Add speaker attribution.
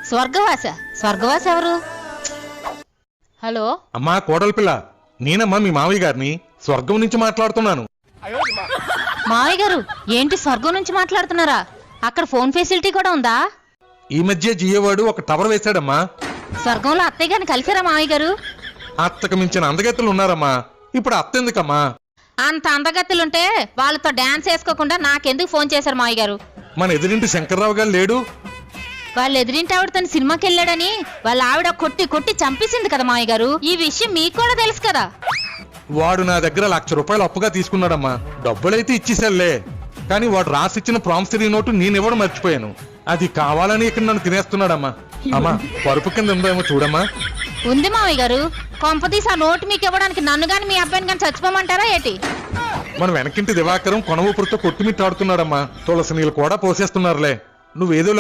Speaker 1: స్వర్గవాస ఎవరు? హలో
Speaker 2: అమ్మా కోడలి పిల్ల, నేనమ్మా మీ మావయ్య గారిని స్వర్గం నుంచి మాట్లాడుతున్నాను.
Speaker 1: మావయ్య గారు ఏంటి స్వర్గం నుంచి మాట్లాడుతున్నారా? అక్కడ ఫోన్ ఫెసిలిటీ కూడా ఉందా?
Speaker 2: ఈ మధ్య జియోవాడు ఒక టవర్ వేశాడమ్మా.
Speaker 1: స్వర్గంలో అత్తయ్య గారిని కలిసారా మావయ్య గారు?
Speaker 2: అత్తకు మించిన అందగత్తెలు ఉన్నారమ్మా. ఇప్పుడు అత్త ఎందుకమ్మా?
Speaker 1: అంత అందగత్తులుంటే వాళ్ళతో డాన్స్ వేసుకోకుండా నాకెందుకు ఫోన్ చేశారు మావయ్య గారు?
Speaker 2: మన ఎదురింటి శంకర్రావు గారు లేడు?
Speaker 1: వాళ్ళు ఎదురింటి ఆవిడ తన సినిమాకి వెళ్ళాడని వాళ్ళ ఆవిడ కొట్టి కొట్టి చంపేసింది కదా మావయ్య గారు. ఈ విషయం మీకు కూడా తెలుసు కదా.
Speaker 2: వాడు నా దగ్గర ₹1,00,000 అప్పుగా తీసుకున్నాడమ్మా. డబ్బులైతే ఇచ్చేసాలే, కానీ వాడు రాసిచ్చిన ప్రామిసరీ నోటు నేనివ్వడం మర్చిపోయాను. అది కావాలని ఇక్కడ నన్ను తినేస్తున్నాడమ్మా. అమ్మా పరుపు కింద ఉందేమో చూడమ్మా.
Speaker 1: ఉంది మావయ్య గారు. కొంపతీసి ఆ నోటు మీకు ఇవ్వడానికి నన్ను గాని మీ అబ్బాయిని గాని చచ్చిపోమంటారా ఏంటి?
Speaker 2: మన వెనకింటి దివాకరం కొన ఊపిరితో కొట్టుమిట్టాడుతున్నాడమ్మా. తులసి నీళ్ళు కూడా పోసేస్తున్నారులే. నువ్వేదో